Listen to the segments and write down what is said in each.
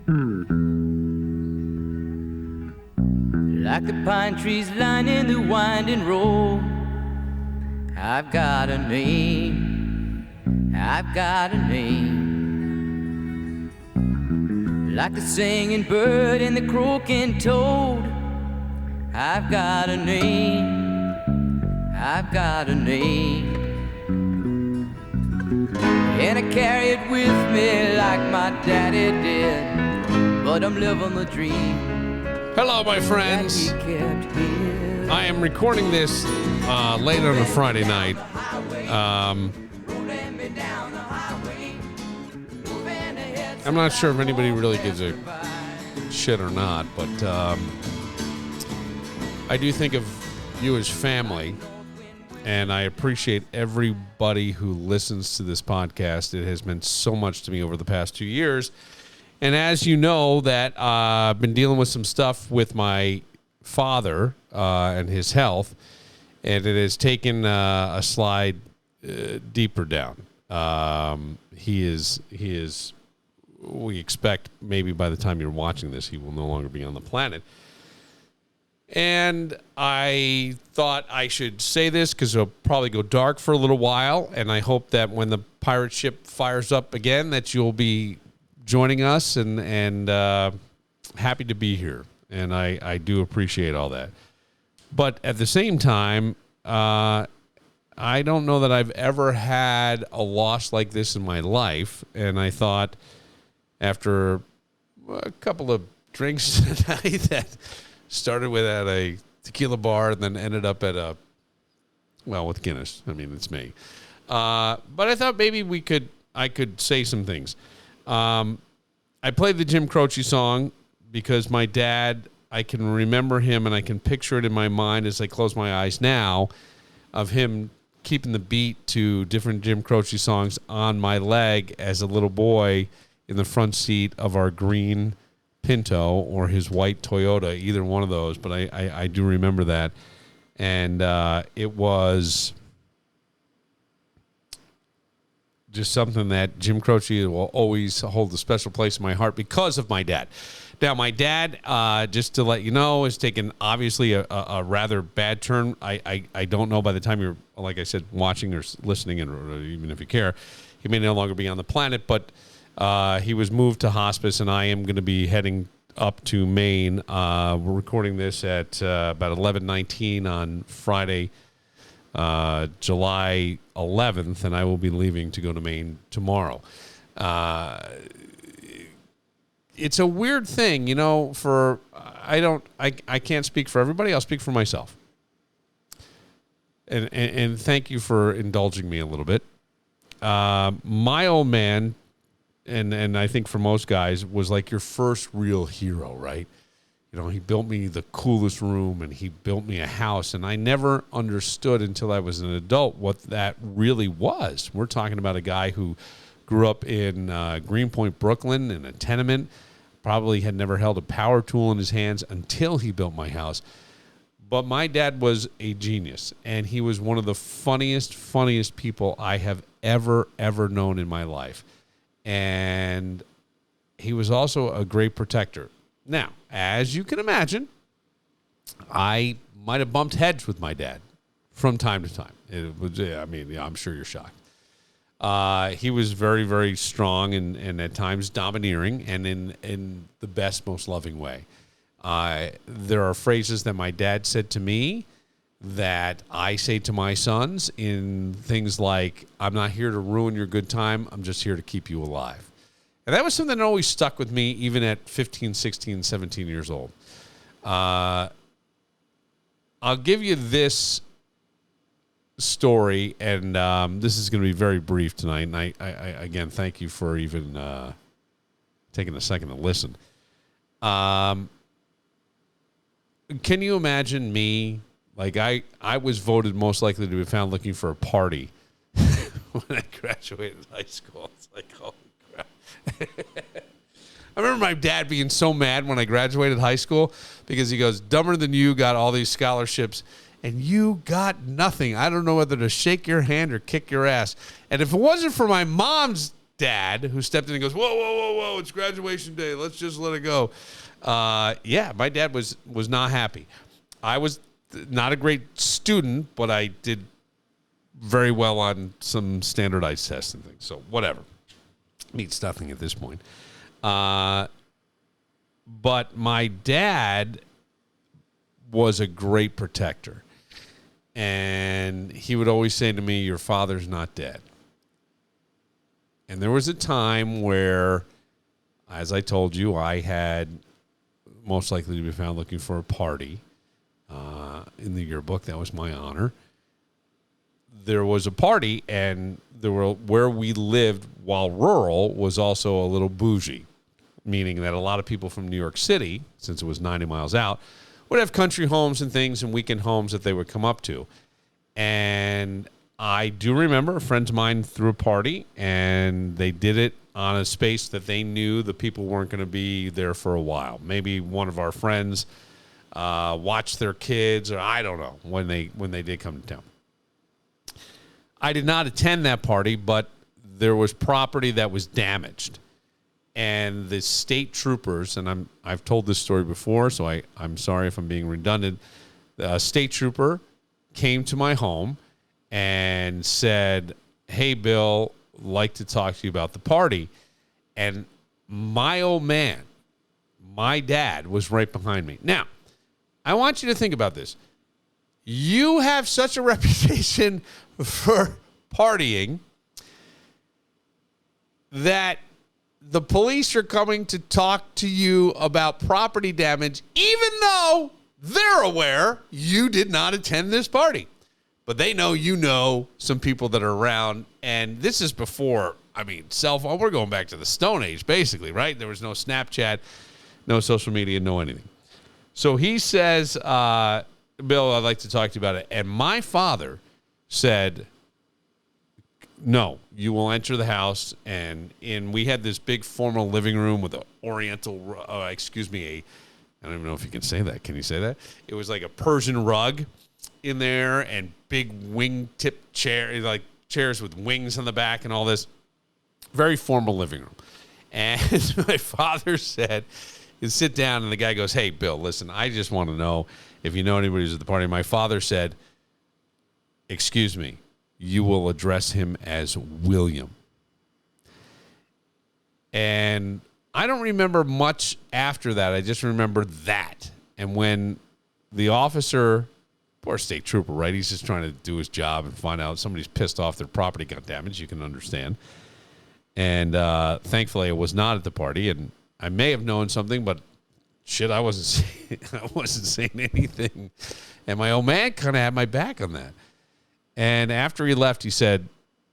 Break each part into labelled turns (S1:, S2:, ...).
S1: Like the pine trees lining the winding road, I've got a name, I've got a name. Like the singing bird and the croaking toad, I've got a name, I've got a name. And I carry it with me like my daddy did, but I'm living the dream.
S2: Hello, my friends. I am recording this late on a Friday night. I'm not sure if anybody really gives a shit or not, but I do think of you as family, and I appreciate everybody who listens to this podcast. It has meant so much to me over the past 2 years. And as you know, that I've been dealing with some stuff with my father and his health, and it has taken a slide deeper down. He is. We expect maybe by the time you're watching this, he will no longer be on the planet. And I thought I should say this because it'll probably go dark for a little while, and I hope that when the pirate ship fires up again, that you'll be joining us and happy to be here. And I do appreciate all that. But at the same time, I don't know that I've ever had a loss like this in my life. And I thought after a couple of drinks tonight that started with at a tequila bar and then ended up at with Guinness. I mean, it's me. But I thought maybe I could say some things. I played the Jim Croce song because my dad, I can remember him and I can picture it in my mind as I close my eyes now of him keeping the beat to different Jim Croce songs on my leg as a little boy in the front seat of our green Pinto or his white Toyota, either one of those. But I do remember that. And it was just something that Jim Croce will always hold a special place in my heart because of my dad. Now, my dad, just to let you know, has taken obviously a rather bad turn. I don't know by the time you're, like I said, watching or listening, or even if you care, he may no longer be on the planet, but he was moved to hospice, and I am going to be heading up to Maine. We're recording this at about 11:19 on Friday, July 11th, and I will be leaving to go to Maine tomorrow. It's a weird thing, you know, I can't speak for everybody. I'll speak for myself. And thank you for indulging me a little bit. My old man, and I think for most guys, was like your first real hero, right? You know, he built me the coolest room, and he built me a house, and I never understood until I was an adult what that really was. We're talking about a guy who grew up in Greenpoint, Brooklyn, in a tenement, probably had never held a power tool in his hands until he built my house. But my dad was a genius, and he was one of the funniest people I have ever known in my life. And he was also a great protector. Now, as you can imagine, I might have bumped heads with my dad from time to time. I'm sure you're shocked. He was very strong and at times domineering, and in the best, most loving way. There are phrases that my dad said to me that I say to my sons in things like, "I'm not here to ruin your good time. I'm just here to keep you alive." And that was something that always stuck with me, even at 15, 16, 17 years old. I'll give you this story, and this is going to be very brief tonight. And I again, thank you for even taking a second to listen. Can you imagine me? Like, I was voted most likely to be found looking for a party when I graduated high school. It's like, holy crap. I remember my dad being so mad when I graduated high school because he goes, "Dumber than you got all these scholarships, and you got nothing. I don't know whether to shake your hand or kick your ass." And if it wasn't for my mom's dad who stepped in and goes, whoa, whoa, whoa, whoa, it's graduation day. Let's just let it go. Yeah, my dad was not happy. I was not a great student, but I did very well on some standardized tests and things. So whatever. Means nothing at this point. But my dad was a great protector. And he would always say to me, your father's not dead. And there was a time where, as I told you, I had most likely to be found looking for a party in the yearbook. That was my honor. There was a party, and where we lived, while rural, was also a little bougie, meaning that a lot of people from New York City, since it was 90 miles out, would have country homes and things and weekend homes that they would come up to. And I do remember a friend of mine threw a party, and they did it on a space that they knew the people weren't going to be there for a while. Maybe one of our friends watched their kids, or I don't know, when they did come to town. I did not attend that party, but there was property that was damaged. And the state troopers, and I've told this story before, so I'm sorry if I'm being redundant. The state trooper came to my home and said, hey, Bill, like to talk to you about the party. And my old man, my dad, was right behind me. Now, I want you to think about this. You have such a reputation for partying that the police are coming to talk to you about property damage, even though they're aware you did not attend this party. But they know you know some people that are around, and this is before, cell phone. We're going back to the Stone Age, basically, right? There was no Snapchat, no social media, no anything. So he says, Bill, I'd like to talk to you about it. And my father said, no, you will enter the house. And we had this big formal living room with an oriental, I don't even know if you can say that. Can you say that? It was like a Persian rug in there and big wing-tip chair, like chairs with wings on the back and all this. Very formal living room. And my father said, you sit down, and the guy goes, hey, Bill, listen, I just want to know if you know anybody who's at the party. My father said, excuse me, you will address him as William. And I don't remember much after that. I just remember that. And when the officer, poor state trooper, right? He's just trying to do his job and find out somebody's pissed off their property got damaged. You can understand. And thankfully, I was not at the party, and I may have known something, but shit, I wasn't saying anything. And my old man kind of had my back on that. And after he left, he said,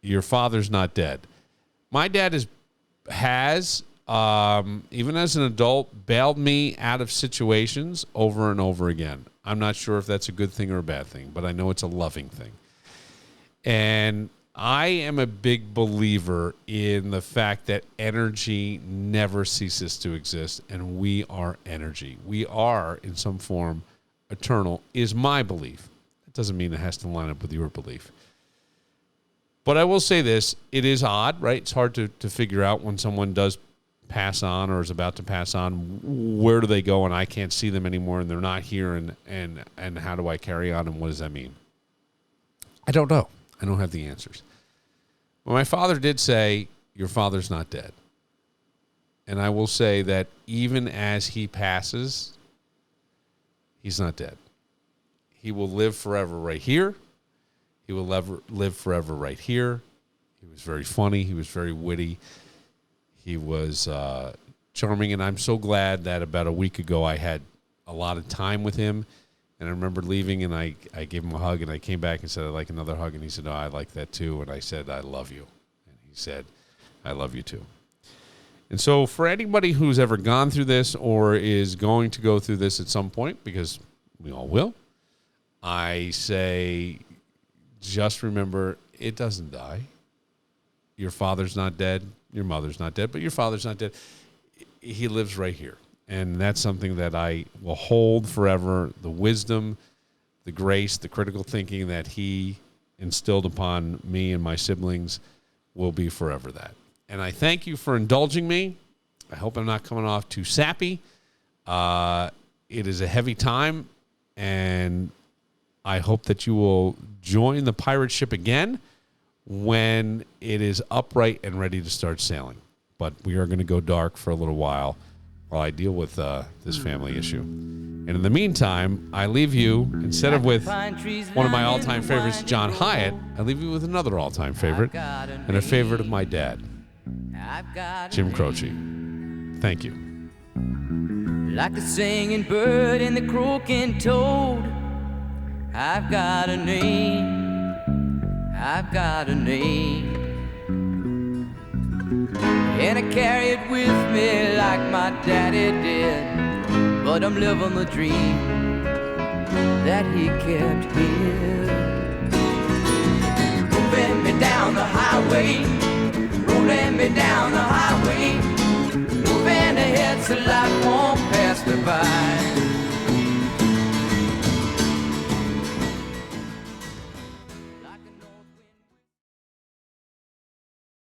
S2: your father's not dead. My dad has, even as an adult, bailed me out of situations over and over again. I'm not sure if that's a good thing or a bad thing, but I know it's a loving thing. And I am a big believer in the fact that energy never ceases to exist, and we are energy. We are, in some form, eternal, is my belief. It doesn't mean it has to line up with your belief. But I will say this, it is odd, right? It's hard to figure out when someone does pass on or is about to pass on, where do they go and I can't see them anymore and they're not here, and how do I carry on and what does that mean? I don't know. I don't have the answers. But my father did say, your father's not dead. And I will say that even as he passes, he's not dead. He will live forever right here. He will live forever right here. He was very funny. He was very witty. He was charming. And I'm so glad that about a week ago I had a lot of time with him. And I remember leaving, and I gave him a hug, and I came back and said, I'd like another hug. And he said, no, I like that too. And I said, I love you. And he said, I love you too. And so for anybody who's ever gone through this or is going to go through this at some point, because we all will, I say, just remember, it doesn't die. Your father's not dead. Your mother's not dead, but your father's not dead. He lives right here. And that's something that I will hold forever. The wisdom, the grace, the critical thinking that he instilled upon me and my siblings will be forever that. And I thank you for indulging me. I hope I'm not coming off too sappy. It is a heavy time, and I hope that you will join the pirate ship again when it is upright and ready to start sailing. But we are going to go dark for a little while I deal with this family issue. And in the meantime, I leave you, instead of with one of my all-time favorites, John Hyatt, I leave you with another all-time favorite and a favorite of my dad, Jim Croce. Thank you.
S1: Like the singing bird and the croaking toad, I've got a name, I've got a name. And I carry it with me like my daddy did, but I'm living the dream that he kept here. Moving me down the highway, rolling me down the highway, moving ahead so life won't